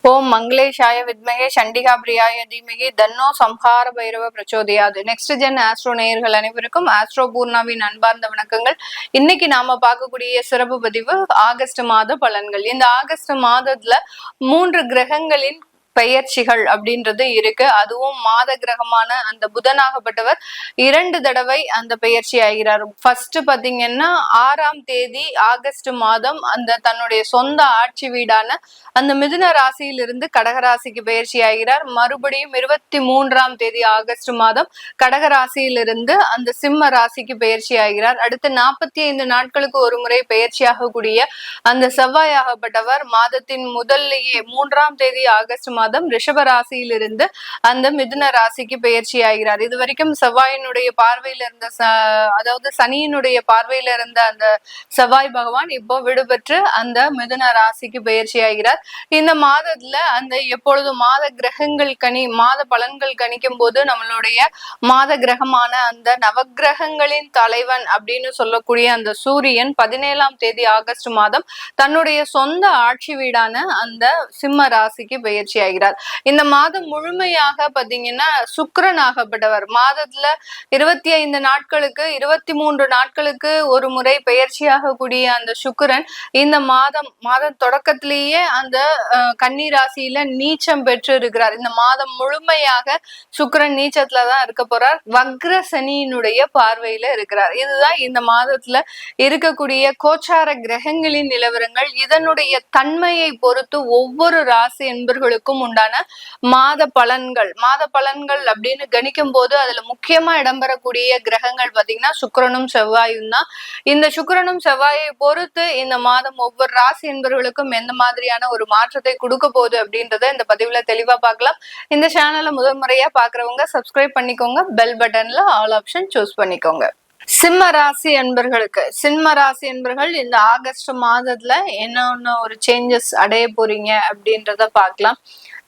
ஓம் மங்களேஷாய வித்மகே சண்டிகா பிரியாய தீமகி தன்னோ சம்ஹார பைரவ பிரச்சோதயாது. நெக்ஸ்ட் ஜென் ஆஸ்ட்ரோ நேயர்கள் அனைவருக்கும் ஆஸ்ட்ரோ பூர்ணாவின் அன்பார்ந்த வணக்கங்கள். இன்னைக்கு நாம பார்க்கக்கூடிய சிறப்பு பதிவு ஆகஸ்ட் மாத பலன்கள். இந்த ஆகஸ்ட் மாதத்துல 3 கிரகங்களின் பெயர்ச்சிகள் அப்படின்றது இருக்கு. அதுவும் மாத கிரகமான அந்த புதனாகப்பட்டவர் 2 தடவை அந்த பெயர்ச்சி ஆகிறார். ஃபர்ஸ்ட் பாத்தீங்கன்னா 6ஆம் தேதி ஆகஸ்ட் மாதம் அந்த தன்னுடைய சொந்த ஆட்சி வீடான அந்த மிதுன ராசியிலிருந்து கடகராசிக்கு பயிற்சி ஆகிறார். மறுபடியும் 23ஆம் தேதி ஆகஸ்ட் மாதம் கடகராசியிலிருந்து அந்த சிம்ம ராசிக்கு பயிற்சி ஆகிறார். அடுத்து 45 நாட்களுக்கு ஒரு முறை பயிற்சியாகக்கூடிய அந்த செவ்வாயாகப்பட்டவர் மாதத்தின் முதல்லையே 3ஆம் தேதி ஆகஸ்ட் மாதம் ரிஷப ராசியிலிருந்து அந்த மிதுன ராசிக்கு பயிற்சி ஆகிறார். இது வரைக்கும் செவ்வாயினுடைய பார்வையில இருந்த அதாவது சனியினுடைய பார்வையில இருந்த அந்த செவ்வாய் பகவான் இப்போ விடுபெற்று அந்த மிதுன ராசிக்கு பயிற்சி ஆகிறார். இந்த மாதத்துல அந்த எப்பொழுதும் மாத கிரகங்கள் மாத பலன்கள் கணிக்கும் போது நம்மளுடைய மாத கிரகமான அந்த நவகிரகங்களின் தலைவன் அப்படின்னு சொல்லக்கூடிய அந்த சூரியன் 17ஆம் தேதி ஆகஸ்ட் மாதம் தன்னுடைய சொந்த ஆட்சி வீடான அந்த சிம்ம ராசிக்கு பயிற்சி ஆகிறார். இந்த மாதம் முழுமையாக பாத்தீங்கன்னா சுக்கிரன் ஆகப்பட்டவர் மாதத்துல 25 நாட்களுக்கு 23 நாட்களுக்கு ஒரு முறை பயிற்சியாக கூடிய அந்த சுக்கிரன் இந்த மாதம் தொடக்கத்திலேயே அந்த கன்னி ராசியில நீச்சம் பெற்று இருக்கிறார். இந்த மாதம் முழுமையாக சுக்கிரன் நீச்சத்துலதான் இருக்க போறார். வக்ர சனியினுடைய பார்வையில இருக்கிறார். இதுதான் இந்த மாதத்துல இருக்கக்கூடிய கோச்சார கிரகங்களின் நிலவரங்கள். இதனுடைய தன்மையை பொறுத்து ஒவ்வொரு ராசி என்பர்களுக்கும் உண்டான மாத பலன்கள் அப்படின்னு கணிக்கும் போது அதுல முக்கியமா இடம்பெறக்கூடிய கிரகங்கள் பாத்தீங்கன்னா சுக்கிரனும் செவ்வாயும் தான். இந்த சுக்கிரனும் செவ்வாயை பொறுத்து இந்த மாதம் ஒவ்வொரு ராசி என்பவர்களுக்கும் எந்த மாதிரியான ஒரு மாற்றத்தை கொடுக்க போகுது அப்படின்றத இந்த பதிவுல தெளிவா பார்க்கலாம். இந்த சேனலை முதல் முறையா பாக்குறவங்க சப்ஸ்கிரைப் பண்ணிக்கோங்க. பெல் பட்டன்ல ஆல் ஆப்ஷன் சூஸ் பண்ணிக்கோங்க. சிம்ம ராசி என்பர்கள் இந்த ஆகஸ்ட் மாதத்துல என்ன ஒரு சேஞ்சஸ் அடைய போறீங்க அப்படின்றத பார்க்கலாம்.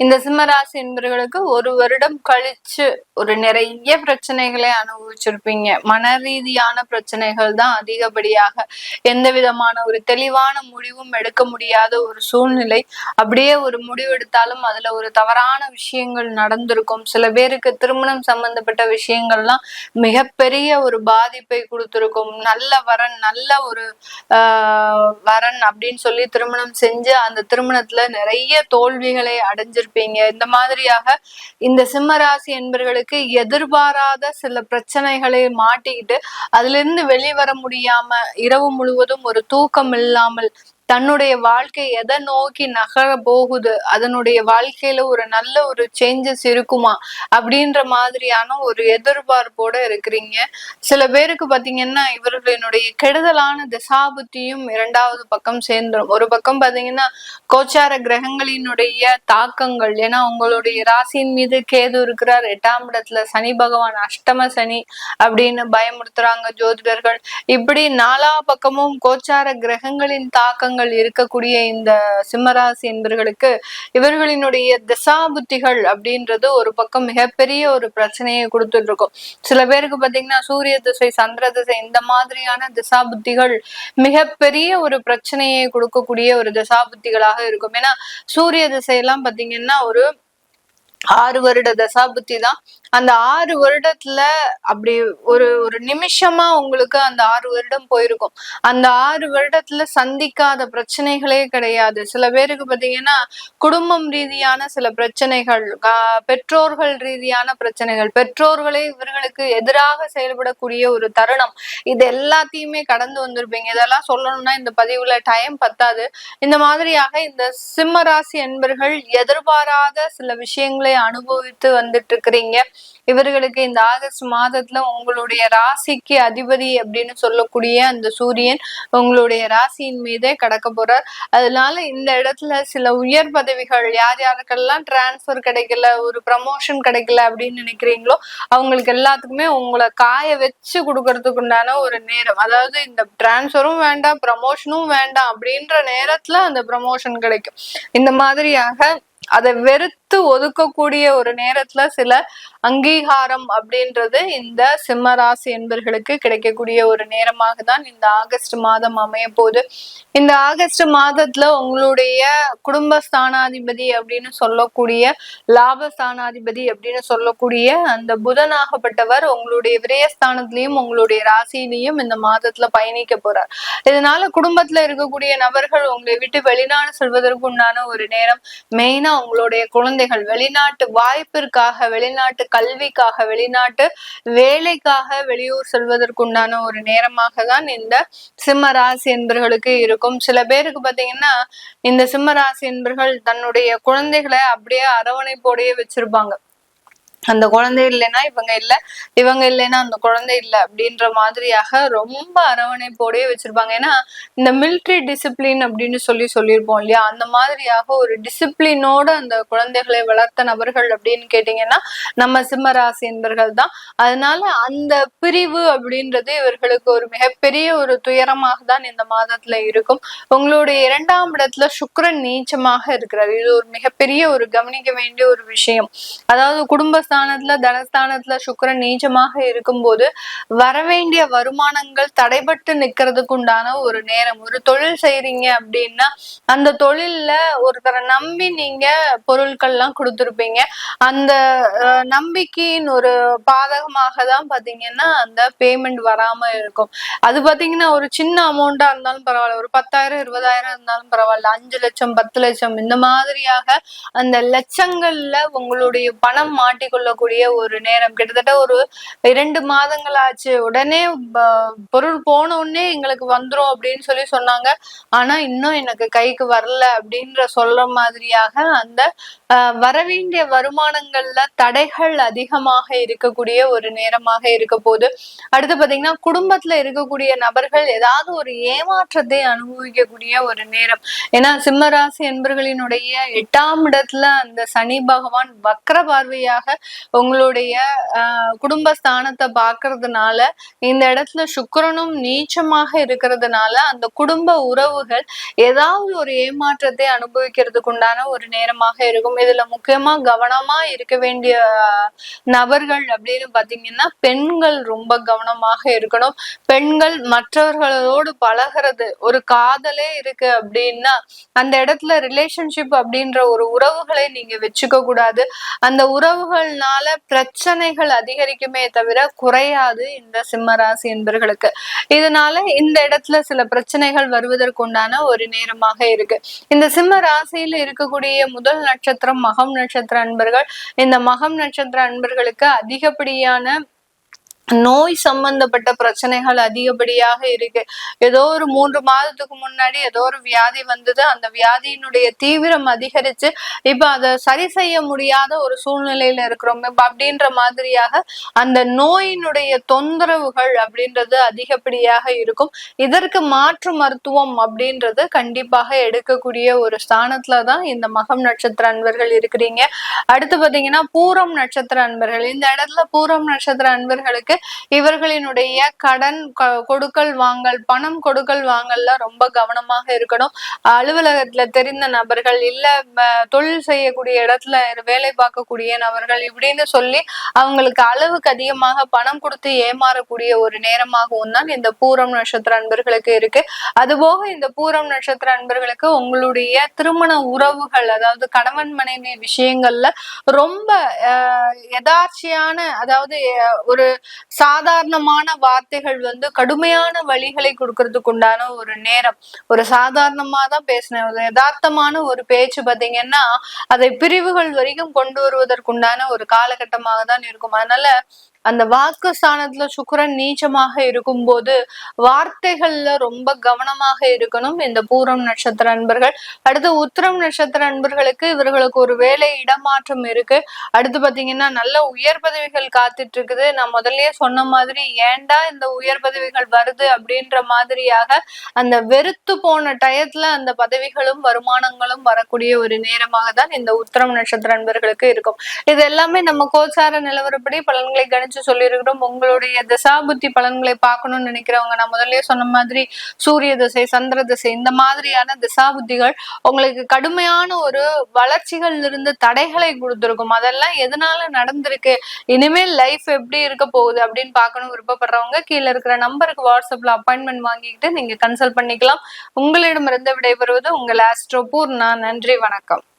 இந்த சிம்ம ராசி என்பர்களுக்கு ஒரு வருடம் கழிச்சு ஒரு நிறைய பிரச்சனைகளை அனுபவிச்சிருப்பீங்க. மன ரீதியான பிரச்சனைகள் தான் அதிகப்படியாக. எந்த விதமான ஒரு தெளிவான முடிவும் எடுக்க முடியாத ஒரு சூழ்நிலை. அப்படியே ஒரு முடிவு எடுத்தாலும் அதுல ஒரு தவறான விஷயங்கள் நடந்திருக்கும். சில பேருக்கு திருமணம் சம்பந்தப்பட்ட விஷயங்கள்லாம் மிகப்பெரிய ஒரு பாதிப்பை கொடுத்திருக்கும். நல்ல ஒரு வரன் அப்படின்னு சொல்லி திருமணம் செஞ்சு அந்த திருமணத்துல நிறைய தோல்விகளை அடைஞ்சிருப்பீங்க. இந்த மாதிரியாக இந்த சிம்மராசி என்பர்களுக்கு எதிர்பாராத சில பிரச்சனைகளை மாட்டிக்கிட்டு அதுல இருந்து வெளிவர முடியாம இரவு முழுவதும் ஒரு தூக்கம் இல்லாமல் தன்னுடைய வாழ்க்கை எதை நோக்கி நகர போகுது, அதனுடைய வாழ்க்கையில ஒரு நல்ல ஒரு சேஞ்சஸ் இருக்குமா அப்படின்ற மாதிரியான ஒரு எதிர்பார்ப்போட இருக்கிறீங்க. சில பேருக்கு பாத்தீங்கன்னா இவர்களினுடைய கெடுதலான திசாபுத்தியும் 2வது பக்கம் சேர்ந்துடும். ஒரு பக்கம் பாத்தீங்கன்னா கோச்சார கிரகங்களினுடைய தாக்கங்கள். ஏன்னா உங்களுடைய ராசியின் மீது கேது இருக்கிறார். 8ஆம் இடத்துல சனி பகவான் அஷ்டம சனி அப்படின்னு பயமுறுத்துறாங்க ஜோதிடர்கள். இப்படி 4 பக்கமும் கோச்சார கிரகங்களின் தாக்கங்கள் இருக்கக்கூடிய இந்த சிம்மராசி என்பர்களுக்கு இவர்களினுடைய திசாபுத்திகள் அப்படின்றது ஒரு பக்கம் மிகப்பெரிய ஒரு பிரச்சனையை கொடுத்துட்டு இருக்கும். சில பேருக்கு பாத்தீங்கன்னா சூரிய திசை சந்திர திசை இந்த மாதிரியான திசாபுத்திகள் மிகப்பெரிய ஒரு பிரச்சனையை கொடுக்கக்கூடிய ஒரு திசாபுத்திகளாக இருக்கும். ஏன்னா சூரிய திசையெல்லாம் பாத்தீங்கன்னா ஒரு 6 வருட தசாபுத்தி தான். அந்த 6 வருடத்துல அப்படி ஒரு நிமிஷமா உங்களுக்கு அந்த 6 வருடம் போயிருக்கும். அந்த 6 வருடத்துல சந்திக்காத பிரச்சனைகளே கிடையாது. சில பேருக்கு பாத்தீங்கன்னா குடும்பம் ரீதியான சில பிரச்சனைகள், பெற்றோர்கள் ரீதியான பிரச்சனைகள், பெற்றோர்களே இவர்களுக்கு எதிராக செயல்படக்கூடிய ஒரு தருணம், இது எல்லாத்தையுமே கடந்து வந்திருப்பீங்க. இதெல்லாம் சொல்லணும்னா இந்த பதிவுல டைம் பத்தாது. இந்த மாதிரியாக இந்த சிம்ம ராசி என்பர்கள் எதிர்பாராத சில விஷயங்களை அனுபவித்து வந்துட்டு இருக்கிறீங்க. இவர்களுக்கு இந்த ஆகஸ்ட் மாதத்துல உங்களுடைய ராசிக்கு அதிபதி அப்படின்னு சொல்லக்கூடிய அந்த சூரியன் உங்களுடைய ராசியின் மீதே கடக்க போறார். அதனால இந்த இடத்துல சில உயர் பதவிகள் யாருக்கெல்லாம் டிரான்ஸ்பர் கிடைக்கல, ஒரு ப்ரமோஷன் கிடைக்கல அப்படின்னு நினைக்கிறீங்களோ அவங்களுக்கு எல்லாத்துக்குமே உங்களை காய வச்சு கொடுக்கறதுக்கு உண்டான ஒரு நேரம். அதாவது இந்த டிரான்ஸ்பரும் வேண்டாம் ப்ரமோஷனும் வேண்டாம் அப்படின்ற நேரத்துல அந்த ப்ரமோஷன் கிடைக்கும். இந்த மாதிரியாக அதை வெறுத்து எடுத்து ஒதுக்கக்கூடிய ஒரு நேரத்துல சில அங்கீகாரம் அப்படின்றது இந்த சிம்ம ராசி என்பர்களுக்கு கிடைக்கக்கூடிய ஒரு நேரமாக தான் இந்த ஆகஸ்ட் மாதம் அமைய போகுது. இந்த ஆகஸ்ட் மாதத்துல உங்களுடைய குடும்பஸ்தானாதிபதி அப்படின்னு சொல்லக்கூடிய லாபஸ்தானாதிபதி அப்படின்னு சொல்லக்கூடிய அந்த புதனாகப்பட்டவர் உங்களுடைய விரயஸ்தானத்திலையும் உங்களுடைய ராசியிலையும் இந்த மாதத்துல பயணிக்க போறார். இதனால குடும்பத்துல இருக்கக்கூடிய நபர்கள் உங்களை விட்டு வெளிநாடு செல்வதற்கு உண்டான ஒரு நேரம். மெயினா உங்களுடைய குழந்தைகள் வெளிநாட்டு வாய்ப்பிற்காக, வெளிநாட்டு கல்விக்காக, வெளிநாட்டு வேலைக்காக வெளியூர் செல்வதற்குண்டான ஒரு நேரமாக தான் இந்த சிம்ம ராசி என்பர்களுக்கு இருக்கும். சில பேருக்கு பாத்தீங்கன்னா இந்த சிம்ம ராசி என்பர்கள் தன்னுடைய குழந்தைகளை அப்படியே அரவணைப்போடையே வச்சிருப்பாங்க. அந்த குழந்தை இல்லைன்னா இவங்க இல்ல, இவங்க இல்லைன்னா அந்த குழந்தை இல்லை அப்படின்ற மாதிரியாக ரொம்ப அரவணைப்போடயே வச்சிருப்பாங்க. ஏன்னா இந்த மிலிட்ரி டிசிப்ளின் அப்படின்னு சொல்லியிருப்போம் இல்லையா, அந்த மாதிரியாக ஒரு டிசிப்ளினோட அந்த குழந்தைகளை வளர்த்த நபர்கள் அப்படின்னு கேட்டீங்கன்னா நம்ம சிம்ம ராசி என்பர்கள் தான். அதனால அந்த பிரிவு அப்படின்றது இவர்களுக்கு ஒரு மிகப்பெரிய ஒரு துயரமாக தான் இந்த மாதத்துல இருக்கும். உங்களுடைய 2ஆம் இடத்துல சுக்கிரன் நீச்சமாக இருக்கிறார். இது ஒரு மிகப்பெரிய ஒரு கவனிக்க வேண்டிய ஒரு விஷயம். அதாவது குடும்ப தனஸ்தானத்துல சுக்கிரன் நீச்சமாக இருக்கும்போது வரவேண்டிய வருமானங்கள் தடைபட்டு நிக்கிறதுக்கு உண்டான ஒரு நேரம். ஒரு தொழில் செய்றீங்க அப்படின்னா அந்த தொழில்ல ஒருத்தரை நம்பி நீங்க பொருட்கள் எல்லாம் கொடுத்துருப்பீங்க. அந்த நம்பிக்கையின் ஒரு பாதகமாக தான் பாத்தீங்கன்னா அந்த பேமெண்ட் வராம இருக்கும். அது பாத்தீங்கன்னா ஒரு சின்ன அமௌண்டா இருந்தாலும் பரவாயில்ல, ஒரு 10,000 20,000 இருந்தாலும் பரவாயில்ல, 5 லட்சம் 10 லட்சம் இந்த மாதிரியாக அந்த லட்சங்கள்ல உங்களுடைய பணம் மாட்டிக்கொள்ள ஒரு நேரம். கிட்டத்தட்ட ஒரு 2 மாதங்கள் ஆச்சு, உடனே பொருள் போன உடனே எங்களுக்கு வந்துரும் அப்படின்னு சொன்னாங்க. ஆனா இன்னும் எனக்கு கைக்கு வரல அப்படின்ற சொல்ற மாதிரியாக அந்த வரவேண்டிய வருமானங்கள்ல தடைகள் அதிகமாக இருக்கக்கூடிய ஒரு நேரமாக இருக்க போது. அடுத்து பாத்தீங்கன்னா குடும்பத்துல இருக்கக்கூடிய நபர்கள் ஏதாவது ஒரு ஏமாற்றத்தை அனுபவிக்கக்கூடிய ஒரு நேரம். ஏன்னா சிம்ம ராசி என்பர்களினுடைய 8ஆம் இடத்துல அந்த சனி பகவான் வக்ர பார்வையாக உங்களுடைய குடும்பஸ்தானத்தை பார்க்கறதுனால இந்த இடத்துல சுக்கிரனும் நீச்சமாக இருக்கிறதுனால அந்த குடும்ப உறவுகள் ஏதாவது ஒரு ஏமாற்றத்தை அனுபவிக்கிறதுக்கு உண்டான ஒரு நேரமாக இருக்கும். இதுல முக்கியமா கவனமா இருக்க வேண்டிய நபர்கள் அப்படின்னு பாத்தீங்கன்னா பெண்கள் ரொம்ப கவனமாக இருக்கணும். பெண்கள் மற்றவர்களோடு பழகிறது, ஒரு காதலே இருக்கு அப்படின்னா அந்த இடத்துல ரிலேஷன்ஷிப் அப்படின்ற ஒரு உறவுகளை நீங்க வச்சுக்க கூடாது. அந்த உறவுகள்னால பிரச்சனைகள் அதிகரிக்குமே தவிர குறையாது இந்த சிம்ம ராசி என்பர்களுக்கு. இதனால இந்த இடத்துல சில பிரச்சனைகள் வருவதற்குண்டான ஒரு நேரமாக இருக்கு. இந்த சிம்ம ராசியில இருக்கக்கூடிய முதல் நட்சத்திரம் மகம் நட்சத்திர அன்பர்கள். இந்த மகம் நட்சத்திர அன்பர்களுக்கு அதிகப்படியான நோய் சம்பந்தப்பட்ட பிரச்சனைகள் அதிகப்படியாக இருக்கு. ஏதோ ஒரு 3 மாதத்துக்கு முன்னாடி ஏதோ ஒரு வியாதி வந்தது, அந்த வியாதியினுடைய தீவிரம் அதிகரிச்சு இப்ப அதை சரி செய்ய முடியாத ஒரு சூழ்நிலையில இருக்கிறோம் அப்படின்ற மாதிரியாக அந்த நோயினுடைய தொந்தரவுகள் அப்படின்றது அதிகப்படியாக இருக்கும். இதற்கு மாற்று மருத்துவம் அப்படின்றது கண்டிப்பாக எடுக்கக்கூடிய ஒரு ஸ்தானத்துலதான் இந்த மகம் நட்சத்திர அன்பர்கள் இருக்கிறீங்க. அடுத்து பாத்தீங்கன்னா பூரம் நட்சத்திர அன்பர்கள். இந்த இடத்துல பூரம் நட்சத்திர அன்பர்களுக்கு இவர்களினுடைய கடன் கொடுக்கல் வாங்கல், பணம் கொடுக்கல் வாங்கல்ல ரொம்ப கவனமாக இருக்கணும். அலுவலகத்துல தெரிந்த நபர்கள் இல்ல தொழில் செய்யக்கூடிய இடத்துல வேலை பார்க்கக்கூடிய நபர்கள் இப்படின்னு சொல்லி அவங்களுக்கு அளவுக்கு அதிகமாக பணம் கொடுத்து ஏமாறக்கூடிய ஒரு நேரமாகவும் தான் இந்த பூரம் நட்சத்திர அன்பர்களுக்கு இருக்கு. அதுபோக இந்த பூரம் நட்சத்திர அன்பர்களுக்கு உங்களுடைய திருமண உறவுகள், அதாவது கணவன் மனைவி விஷயங்கள்ல ரொம்ப யதார்ச்சியான, அதாவது ஒரு சாதாரணமான வார்த்தைகள் கடுமையான வழிகளை கொடுக்கறதுக்கு உண்டான ஒரு நேரம். ஒரு சாதாரணமா தான் பேசினேன், ஒரு யதார்த்தமான ஒரு பேச்சு பாத்தீங்கன்னா அதை பிரிவுகள் வரைக்கும் கொண்டு வருவதற்குண்டான ஒரு காலகட்டமாக தான் இருக்கும். அதனால அந்த வாக்கு ஸ்தானத்துல சுக்கிரன் நீச்சமாக இருக்கும் போது வார்த்தைகள்ல ரொம்ப கவனமாக இருக்கணும் இந்த பூரம் நட்சத்திர அன்பர்கள். அடுத்து உத்திரம் நட்சத்திர அன்பர்களுக்கு இவர்களுக்கு ஒரு வேலை இடமாற்றம் இருக்கு. அடுத்து பாத்தீங்கன்னா நல்ல உயர் பதவிகள் காத்துட்டு இருக்குது. நான் முதல்லயே சொன்ன மாதிரி ஏண்டா இந்த உயர் பதவிகள் வருது அப்படின்ற மாதிரியாக அந்த வெறுத்து போன டயத்துல அந்த பதவிகளும் வருமானங்களும் வரக்கூடிய ஒரு நேரமாக தான் இந்த உத்திரம் நட்சத்திர அன்பர்களுக்கு இருக்கும். இது எல்லாமே நம்ம கோச்சார நிலவரப்படி பலன்களை கணிச்சு ஆரம்பிச்சு சொல்லியிருக்கிறோம். உங்களுடைய தசாபுத்தி பலன்களை பார்க்கணும்னு நினைக்கிறவங்க, நான் முதல்லயே சொன்ன மாதிரி சூரிய திசை, சந்திர திசை, இந்த மாதிரியான திசாபுத்திகள் உங்களுக்கு கடுமையான ஒரு வளர்ச்சிகள் இருந்து தடைகளை கொடுத்திருக்கும். அதெல்லாம் எதனால நடந்திருக்கு, இனிமேல் லைஃப் எப்படி இருக்க போகுது அப்படின்னு பார்க்கணும் விருப்பப்படுறவங்க கீழே இருக்கிற நம்பருக்கு வாட்ஸ்அப்ல அப்பாயின்மெண்ட் வாங்கிக்கிட்டு நீங்க கன்சல்ட் பண்ணிக்கலாம். உங்களிடமிருந்து விடைபெறுவது உங்கள் ஆஸ்ட்ரோ பூர்ணா. நன்றி, வணக்கம்.